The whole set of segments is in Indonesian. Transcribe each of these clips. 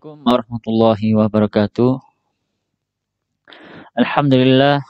Assalamualaikum warahmatullahi wabarakatuh. Alhamdulillah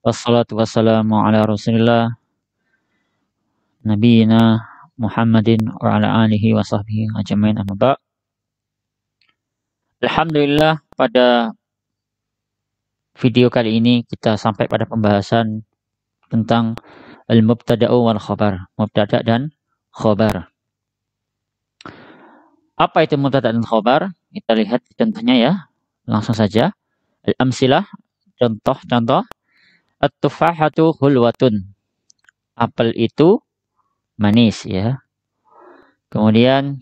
wassalatu wassalamu ala Rasulillah nabiyina Muhammadin wa ala alihi wa sahbihi ajmain amma ba'. Alhamdulillah, pada video kali ini kita sampai pada pembahasan tentang al-mubtada'u wal khabar, mubtada' dan khabar. Apa itu mubtada' dan khabar? Kita lihat contohnya ya. Langsung saja. Al-amsilah, contoh-contoh. At-tufahatu hulwatun. Apel itu manis ya. Kemudian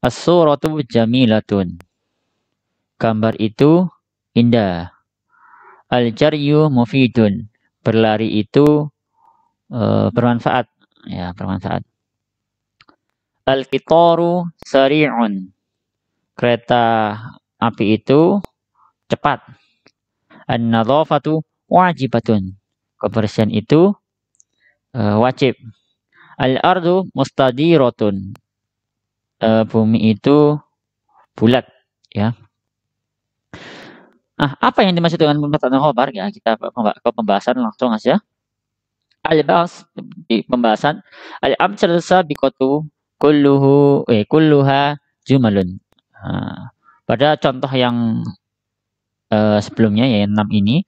as-suratu jamilatun. Gambar itu indah. Al-jaryu mufidun. Berlari itu bermanfaat ya, bermanfaat. Al-qitaru sari'un. Kereta api itu cepat. An-nadhafatu wajibatun. Kebersihan itu wajib. Al-ardu mustadiratun. Bumi itu bulat ya. Nah, apa yang dimaksud dengan mubtada' dan khabar ya? Kita ke pembahasan langsung aja. Al-bahs di pembahasan al-amsalus sabiqatu kulluha jumalun. Pada contoh yang sebelumnya ya 6 ini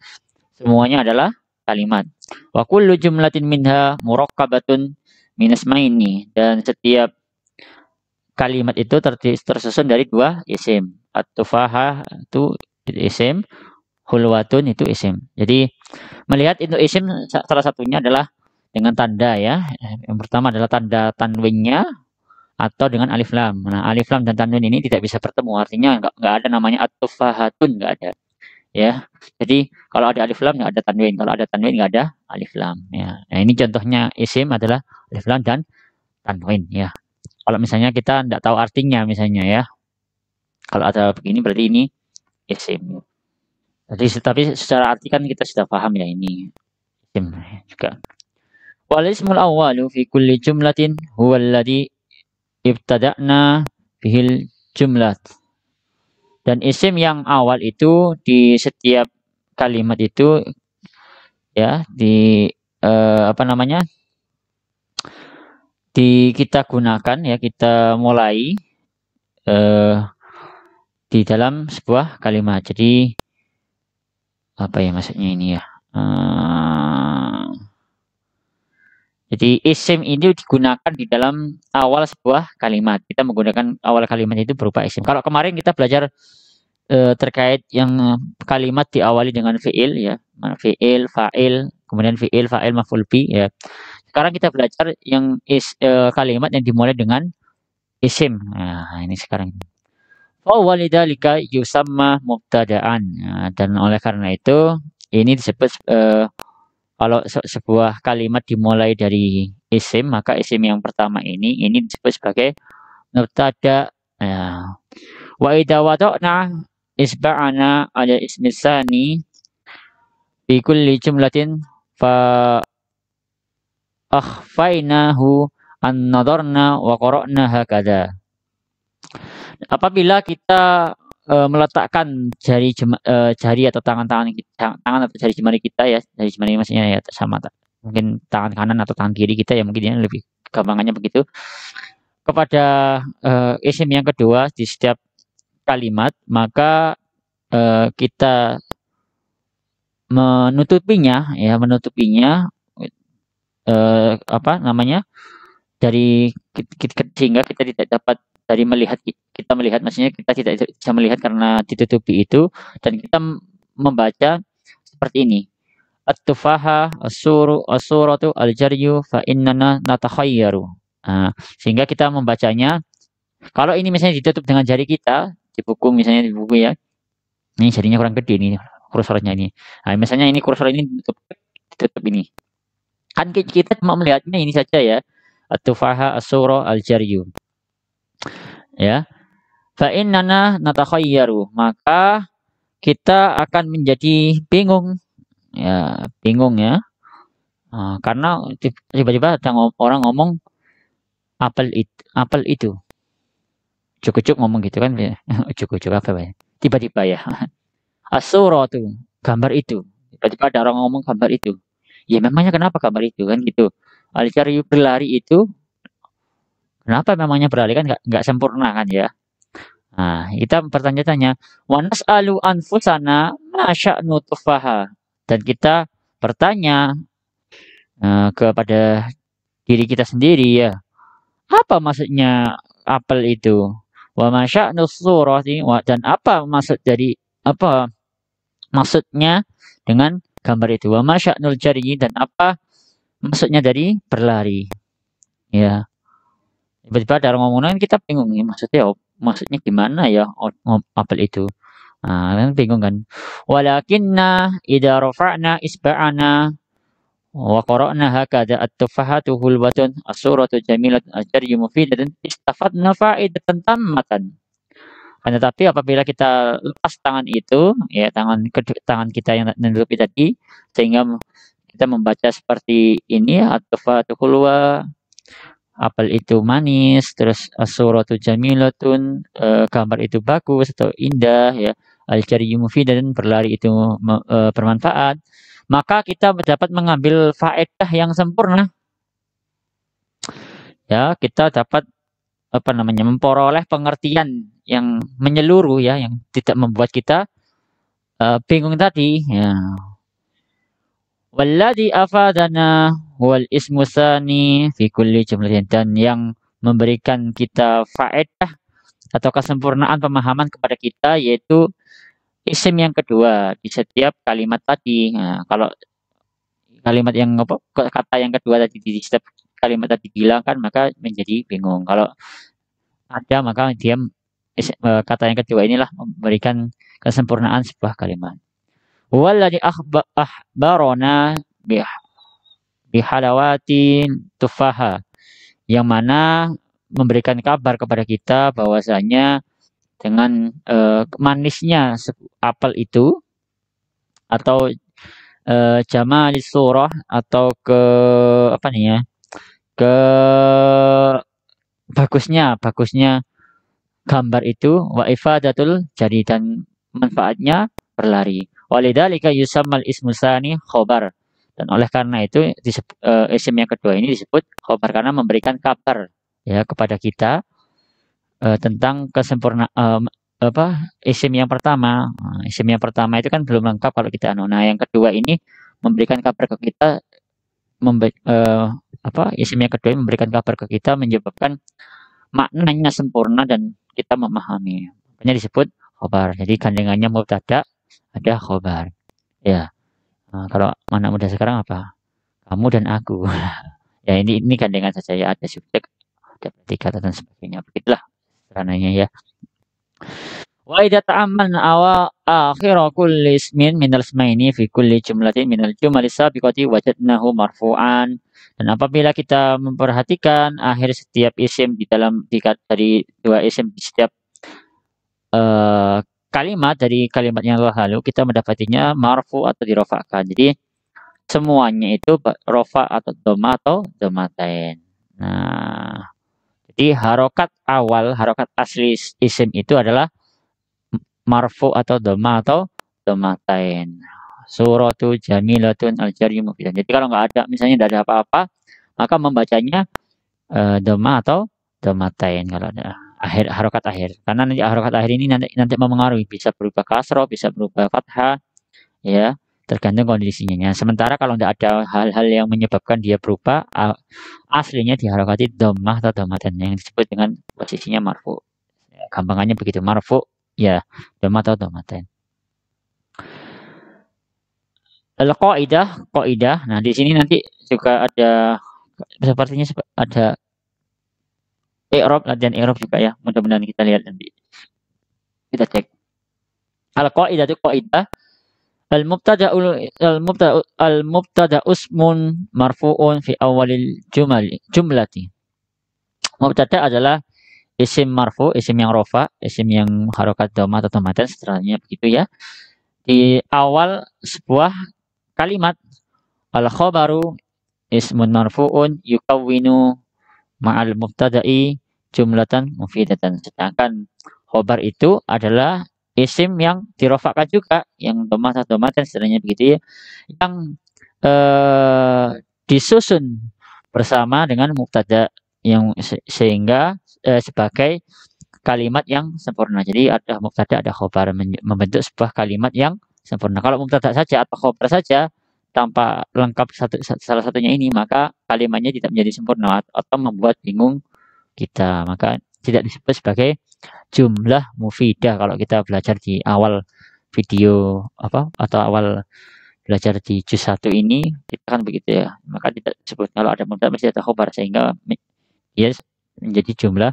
semuanya adalah kalimat. Wa kullu jumlatin minha murakkabatun min ismaini, dan setiap kalimat itu tersusun dari dua isim. At-tufahah itu isim, hulwatun itu isim. Jadi melihat itu isim, salah satunya adalah dengan tanda ya. Yang pertama adalah tanda tanwinnya atau dengan alif lam. Nah, alif lam dan tanwin ini tidak bisa bertemu, artinya nggak ada namanya at-tufahatun, nggak ada ya. Jadi kalau ada alif lam nggak ada tanwin, kalau ada tanwin nggak ada alif lam ya. Nah, ini contohnya isim adalah alif lam dan tanwin ya. Kalau misalnya kita tidak tahu artinya misalnya ya, kalau ada begini berarti ini isim. Jadi tapi secara arti kan kita sudah paham ya, ini isim juga. Wal ismul awwalu fi kulli jumlatin huwa alladhi ibtada'na bihil jumlat. Dan isim yang awal itu di setiap kalimat itu ya, di kita gunakan ya, kita mulai di dalam sebuah kalimat. Jadi apa ya maksudnya ini ya? Jadi isim ini digunakan di dalam awal sebuah kalimat. Kita menggunakan awal kalimat itu berupa isim. Kalau kemarin kita belajar terkait yang kalimat diawali dengan fi'il ya, fi'il, fa'il, kemudian fi'il, fa'il, maf'ul bi ya. Sekarang kita belajar yang kalimat yang dimulai dengan isim. Nah, ini sekarang. Fawwalidzalika yusamma mubtada'an. Nah, dan oleh karena itu ini disebut kalau sebuah kalimat dimulai dari isim, maka isim yang pertama ini disebut sebagai mubtada'. Ya. Wa idza wada'na isba'ana ala ismi tsani fi kulli jumlatin fa akhfainahu an nadarna wa qara'na hakadha. Apabila kita meletakkan jari atau tangan atau jari jemari kita ya, jari jemari maksudnya ya sama mungkin tangan kanan atau tangan kiri kita ya, mungkin ya lebih gampangannya begitu, kepada isim yang kedua di setiap kalimat, maka kita menutupinya dari sehingga kita tidak dapat dari melihat, kita melihat maksudnya kita tidak bisa melihat karena ditutupi itu, dan kita membaca seperti ini. At-tufaha as-suratu al-jaryu fa innana natakhayyaru. Sehingga kita membacanya, kalau ini misalnya ditutup dengan jari kita di buku, misalnya di buku ya, ini jarinya kurang gede nih kursornya ini. Nah, misalnya ini kursor ini ditutup ini, kan kita cuma melihatnya ini saja ya, at-tufaha as-sura al-jaryu ya. Fa innana natakhayyaru, maka kita akan menjadi bingung ya, karena tiba-tiba ada orang ngomong apel itu ujuk-ujuk ngomong gitu kan ya. Ujuk-ujuk apa ya? Tiba-tiba ya. As-suratu, gambar itu. Tiba-tiba ada orang ngomong gambar itu. Ya memangnya kenapa gambar itu kan gitu. Al-jaryu berlari itu kenapa memangnya berlari kan nggak sempurna kan ya. Nah, kita bertanya-tanya, wa nas'alu anfusana ma sya'nu tufaha. Dan kita bertanya kepada diri kita sendiri ya, apa maksudnya apel itu? Wa ma sya'nu surati dan apa maksud dari apa maksudnya dengan gambar itu? Wa ma sya'nul jaryi dan apa maksudnya dari berlari? Ya. Tiba-tiba ada orang ngomong kita bingung nih maksudnya gimana ya apel itu. Nah, kan bingung kan. Walakinna idza rafa'na isba'ana wa qara'na hakadha at-tufahatu hulwatun as-suratu jamilatun al-jaryu mufidatun istafadna fa'idatan tammatan. Akan tetapi apabila kita lepas tangan itu, ya tangan kita yang menutupi tadi, sehingga kita membaca seperti ini, at-tufahatu hulwa, apel itu manis, terus as-suratu jamilatun, gambar itu bagus atau indah ya, al-jaryu mufidatun, berlari itu bermanfaat, maka kita dapat mengambil faedah yang sempurna. Ya, kita dapat memperoleh pengertian yang menyeluruh ya, yang tidak membuat kita bingung tadi ya. Walladzi afadana wal ismu tsani fi kulli jumlatin, dan yang memberikan kita faedah atau kesempurnaan pemahaman kepada kita yaitu isim yang kedua di setiap kalimat tadi. Nah, kalau kalimat yang kata yang kedua tadi di setiap kalimat tadi dihilangkan maka menjadi bingung. Kalau ada maka dia kata yang kedua inilah memberikan kesempurnaan sebuah kalimat. Walladzi akhbarona bihalawatin tufaha, yang mana memberikan kabar kepada kita bahwasanya dengan manisnya apel itu atau jamalis surah atau apa nih ya, ke bagusnya gambar itu wa ifadatul jari, dan manfaatnya berlari. Walidzalika yusammal ismu tsani khobar, dan oleh karena itu isim yang kedua ini disebut khobar karena memberikan kabar ya kepada kita tentang kesempurnaan isim yang pertama. Isim yang pertama itu kan belum lengkap kalau kita nah yang kedua ini memberikan kabar ke kita isim yang kedua ini memberikan kabar ke kita menyebabkan maknanya sempurna dan kita memahami. Makanya disebut khobar. Jadi gandengannya mubtada ada khobar. Ya. Nah, kalau anak muda sekarang apa? Kamu dan aku. Ya ini gandengan saja ya, ada subjek, ada predikat dan sebagainya. Begitulah sederhananya ya. Wa idza ta'ammalna akhira kulli ismin minal ismaini fi kulli jumlatin minal jumali sabiqati wajadnahu marfu'an. Dan apabila kita memperhatikan akhir setiap isim dari dua isim di setiap kalimat dari kalimat yang lalu, kita mendapatinya marfu atau dirofa'kan. Jadi semuanya itu rofa atau doma atau domatain. Nah, jadi harokat awal, harokat asli isim itu adalah marfu atau doma atau domatain. Suratu jamilatun al-jaryu mufidan. Jadi kalau nggak ada, misalnya tidak ada apa-apa, maka membacanya doma atau domatain kalau ada harokat akhir. Karena nanti harokat akhir ini nanti mempengaruhi, bisa berubah kasroh, bisa berubah fathah, ya tergantung kondisinya. Sementara kalau tidak ada hal-hal yang menyebabkan dia berubah, aslinya diharokati domah atau domatain yang disebut dengan posisinya marfu. Ya, gampangannya begitu, marfu ya domah atau domatain. Qaidah. Nah, di sini nanti juga ada sepertinya ada i'rab, latihan i'rab juga ya. Mudah-mudahan kita lihat nanti. Kita cek. Al-qaidah itu qaidah. Al-mubtada usmun marfu'un fi awalil jumlati. Mubtada adalah isim marfu, isim yang rofa, isim yang harokat dhamma atau dhammatan, setelahnya begitu ya. Di awal sebuah kalimat. Al-khabaru ismun marfu'un yukawwinu ma'al mubtada'i jumlatan mufidatan. Sedangkan khobar itu adalah isim yang dirofakkan juga, yang domatan sebenarnya begitu ya, yang disusun bersama dengan mubtada yang sehingga sebagai kalimat yang sempurna. Jadi ada mubtada, ada khobar membentuk sebuah kalimat yang sempurna. Kalau mubtada saja atau khobar saja tanpa lengkap salah satunya ini, maka kalimatnya tidak menjadi sempurna atau membuat bingung kita. Maka tidak disebut sebagai jumlah mufidah kalau kita belajar di awal video atau awal belajar di juz 1 ini kita kan begitu ya. Maka tidak disebut kalau ada mubtada mesti ada khobar sehingga ya menjadi jumlah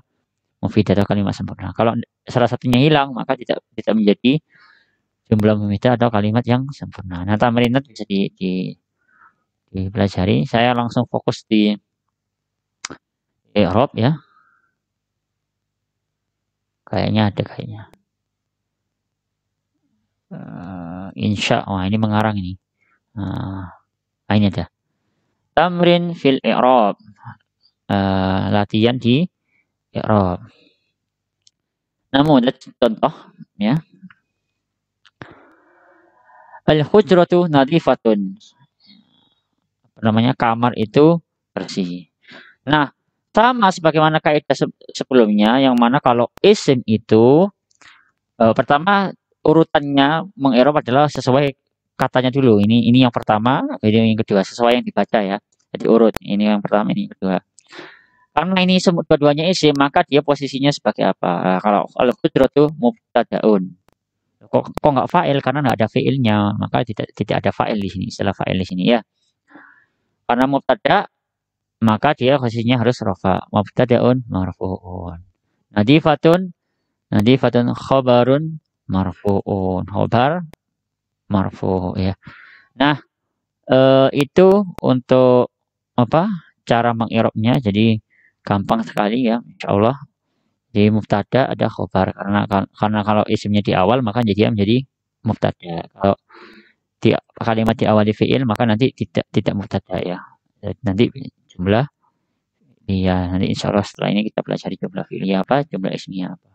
mufidah atau kalimat sempurna. Kalau salah satunya hilang maka tidak menjadi jumlah mufidah atau kalimat yang sempurna. Nah, tamrinat bisa dipelajari. Saya langsung fokus di i'rab ya. Kayaknya. Insya. Wah, ini mengarang ini. Ini ada. Tamrin fil i'rab. Latihan di i'rab. Namun contoh ya. Al-hujratu nadifatun. Namanya kamar itu bersih. Nah, sama sebagaimana kaidah sebelumnya yang mana kalau isim itu pertama urutannya mengi'rab adalah sesuai katanya dulu. Ini yang pertama, ini yang kedua sesuai yang dibaca ya. Jadi urut. Ini yang pertama, ini yang kedua. Karena ini dua-duanya isim, maka dia posisinya sebagai apa? Nah, kalau al-qudratu mubtadaun. Kok nggak fa'il? Karena nggak ada fi'ilnya, maka tidak ada fa'il di sini. Istilah fa'il di sini ya. Karena mubtada, maka dia posisinya harus rafa. Mubtadaun marfu'un. Nadifatun khabarun marfu'un. Khabar marfu' ya. Nah, itu untuk cara mengirobnya. Jadi gampang sekali ya, insyaallah. Di mubtada ada khobar karena kalau isimnya di awal maka jadi menjadi mubtada. Kalau di kalimat di awal di fi'il maka nanti tidak mubtada ya. Nanti jumlah iya, nanti insyaallah setelah ini kita pelajari jumlah fi'iliyah apa, jumlah ismiyah apa.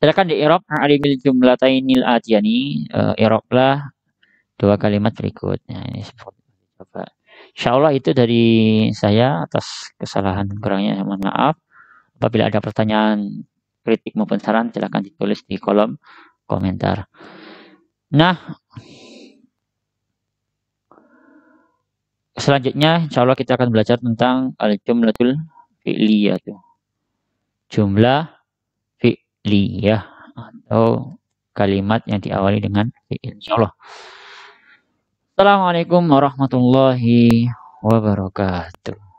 Silakan di i'rab alimil jumlatainil atiyani, i'rablah dua kalimat berikutnya. Ini coba. Insyaallah itu dari saya. Atas kesalahan kurangnya mohon maaf. Apabila ada pertanyaan, kritik maupun saran, silakan ditulis di kolom komentar. Nah, selanjutnya insyaallah kita akan belajar tentang al-jumlatul fi'liyah. Jumlah fi'liyah atau kalimat yang diawali dengan fi'il. Insyaallah. Assalamualaikum warahmatullahi wabarakatuh.